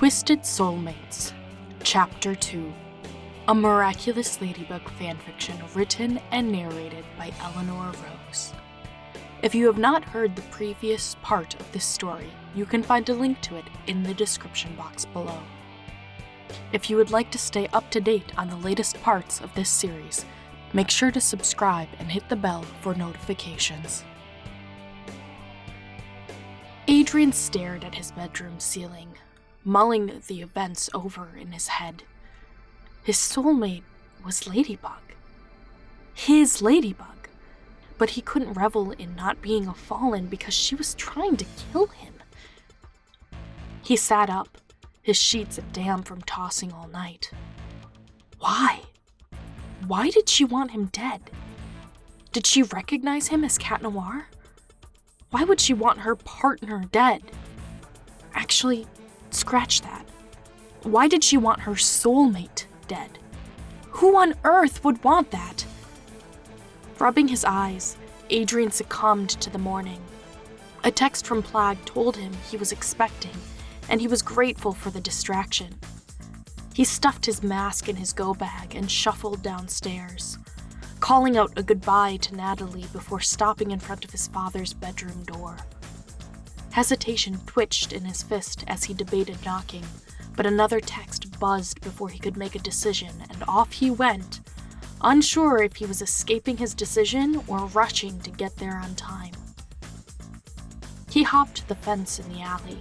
Twisted Soulmates, Chapter 2, a Miraculous Ladybug Fanfiction written and narrated by Eleanor Rose. If you have not heard the previous part of this story, you can find a link to it in the description box below. If you would like to stay up to date on the latest parts of this series, make sure to subscribe and hit the bell for notifications. Adrien stared at his bedroom ceiling, mulling the events over in his head. His soulmate was Ladybug. His Ladybug. But he couldn't revel in not being a fallen because she was trying to kill him. He sat up, his sheets damp from tossing all night. Why? Why did she want him dead? Did she recognize him as Cat Noir? Why would she want her partner dead? Actually, scratch that. Why did she want her soulmate dead? Who on earth would want that? Rubbing his eyes, Adrien succumbed to the morning. A text from Plague told him he was expecting, and he was grateful for the distraction. He stuffed his mask in his go bag and shuffled downstairs, calling out a goodbye to Natalie before stopping in front of his father's bedroom door. Hesitation twitched in his fist as he debated knocking, but another text buzzed before he could make a decision, and off he went, unsure if he was escaping his decision or rushing to get there on time. He hopped the fence in the alley,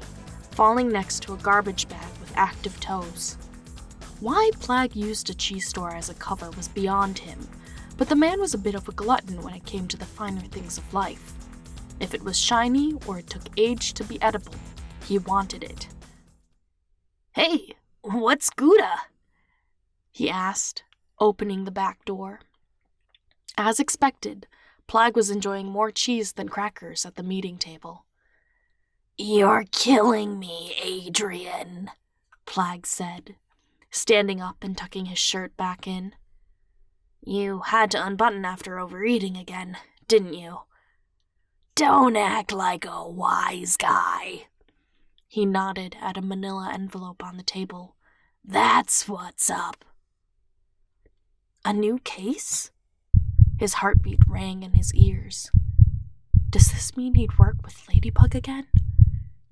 falling next to a garbage bag with active toes. Why Plague used a cheese store as a cover was beyond him, but the man was a bit of a glutton when it came to the finer things of life. If it was shiny or it took age to be edible, he wanted it. "Hey, what's Gouda?" he asked, opening the back door. As expected, Plague was enjoying more cheese than crackers at the meeting table. "You're killing me, Adrien," Plague said, standing up and tucking his shirt back in. "You had to unbutton after overeating again, didn't you?" "Don't act like a wise guy." He nodded at a manila envelope on the table. "That's what's up." A new case? His heartbeat rang in his ears. Does this mean he'd work with Ladybug again?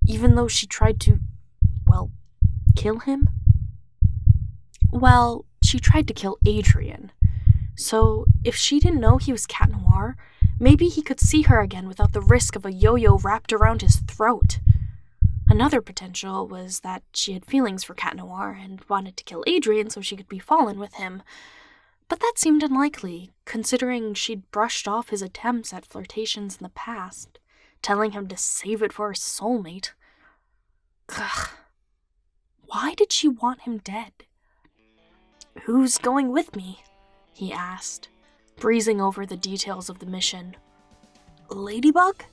Even though she tried to, kill him? Well, she tried to kill Adrien. So, if she didn't know he was Cat Noir, maybe he could see her again without the risk of a yo-yo wrapped around his throat. Another potential was that she had feelings for Cat Noir and wanted to kill Adrien so she could be fallen with him. But that seemed unlikely, considering she'd brushed off his attempts at flirtations in the past, telling him to save it for her soulmate. Ugh. Why did she want him dead? "Who's going with me?" he asked, breezing over the details of the mission. "Ladybug?"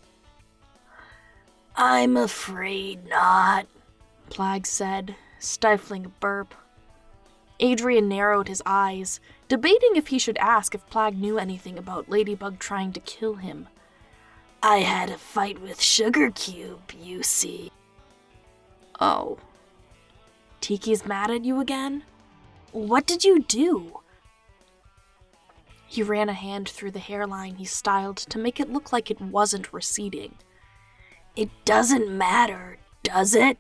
"I'm afraid not," Plague said, stifling a burp. Adrien narrowed his eyes, debating if he should ask if Plague knew anything about Ladybug trying to kill him. "I had a fight with Sugar Cube, you see." "Oh. Tiki's mad at you again? What did you do?" He ran a hand through the hairline he styled to make it look like it wasn't receding. "It doesn't matter, does it?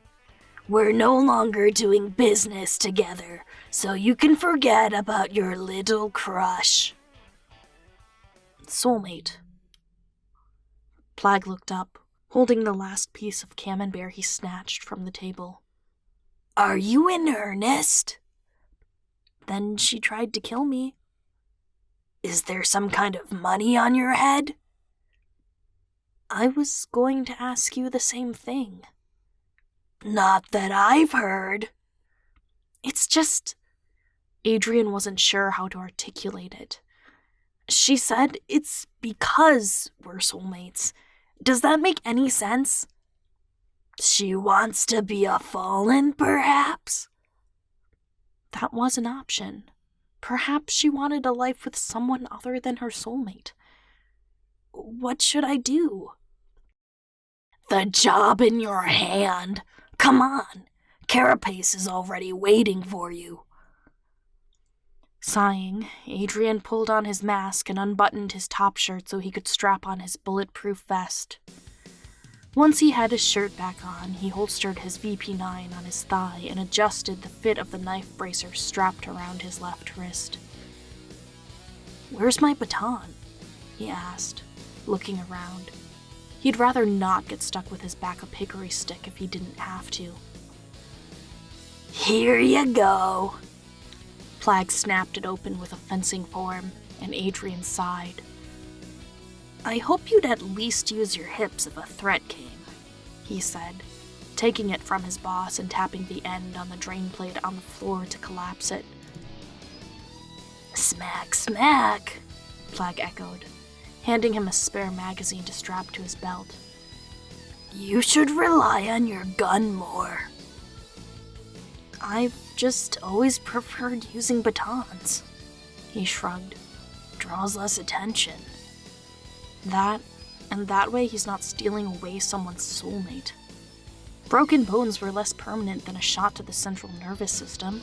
We're no longer doing business together, so you can forget about your little crush." "Soulmate." Plague looked up, holding the last piece of camembert he snatched from the table. "Are you in earnest?" "Then she tried to kill me." "Is there some kind of money on your head?" "I was going to ask you the same thing." "Not that I've heard." "It's just..." Adrien wasn't sure how to articulate it. "She said it's because we're soulmates. Does that make any sense?" "She wants to be a fallen, perhaps?" That was an option. Perhaps she wanted a life with someone other than her soulmate. What should I do? "The job in your hand. Come on. Carapace is already waiting for you." Sighing, Adrien pulled on his mask and unbuttoned his top shirt so he could strap on his bulletproof vest. Once he had his shirt back on, he holstered his VP9 on his thigh and adjusted the fit of the knife bracer strapped around his left wrist. "Where's my baton?" he asked, looking around. He'd rather not get stuck with his backup hickory stick if he didn't have to. "Here you go." Plagg snapped it open with a fencing form, and Adrien sighed. "I hope you'd at least use your hips if a threat came," he said, taking it from his boss and tapping the end on the drain plate on the floor to collapse it. "Smack, smack," Plagg echoed, handing him a spare magazine to strap to his belt. "You should rely on your gun more." "I've just always preferred using batons," he shrugged. "Draws less attention." That way he's not stealing away someone's soulmate. Broken bones were less permanent than a shot to the central nervous system.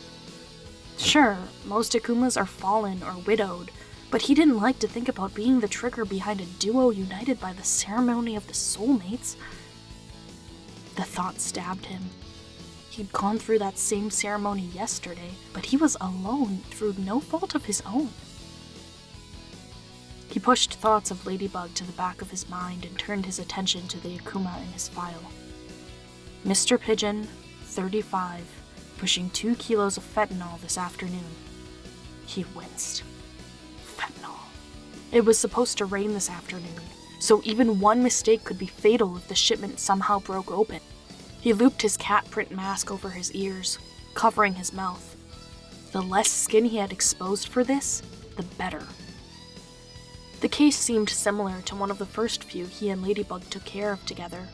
Sure, most Akumas are fallen or widowed, but he didn't like to think about being the trigger behind a duo united by the ceremony of the Soulmates. The thought stabbed him. He'd gone through that same ceremony yesterday, but he was alone through no fault of his own. He pushed thoughts of Ladybug to the back of his mind and turned his attention to the Akuma in his file. Mr. Pigeon, 35, pushing 2 kilos of fentanyl this afternoon. He winced. Fentanyl. It was supposed to rain this afternoon, so even one mistake could be fatal if the shipment somehow broke open. He looped his cat print mask over his ears, covering his mouth. The less skin he had exposed for this, the better. The case seemed similar to one of the first few he and Ladybug took care of together.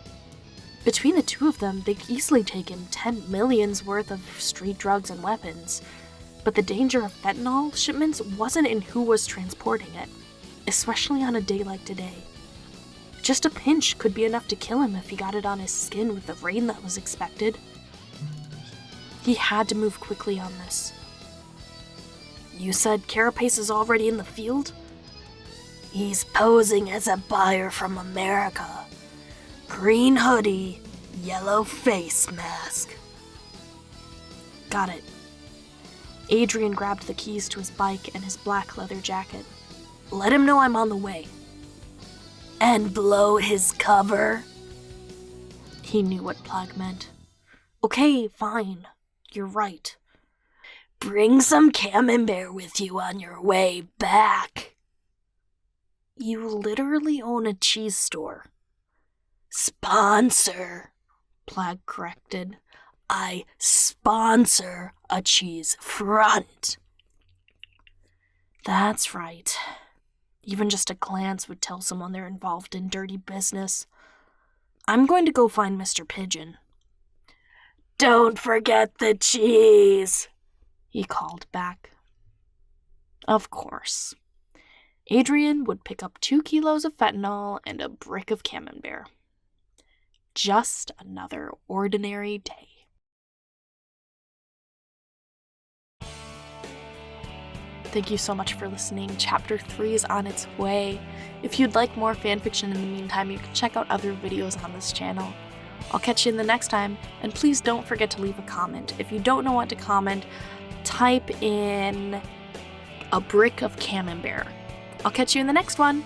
Between the two of them, they'd easily taken 10 million's worth of street drugs and weapons, but the danger of fentanyl shipments wasn't in who was transporting it, especially on a day like today. Just a pinch could be enough to kill him if he got it on his skin with the rain that was expected. He had to move quickly on this. "You said Carapace is already in the field?" "He's posing as a buyer from America. Green hoodie, yellow face mask." "Got it." Adrien grabbed the keys to his bike and his black leather jacket. "Let him know I'm on the way." "And blow his cover?" He knew what Plagg meant. "Okay, fine. You're right." "Bring some camembert with you on your way back." "You literally own a cheese store." "Sponsor," Plagg corrected. "I sponsor a cheese front." "That's right. Even just a glance would tell someone they're involved in dirty business. I'm going to go find Mr. Pigeon." "Don't forget the cheese," he called back. Of course. Adrien would pick up 2 kilos of fentanyl and a brick of camembert. Just another ordinary day. Thank you so much for listening. Chapter 3 is on its way. If you'd like more fanfiction in the meantime, you can check out other videos on this channel. I'll catch you in the next time, and please don't forget to leave a comment. If you don't know what to comment, type in a brick of camembert. I'll catch you in the next one.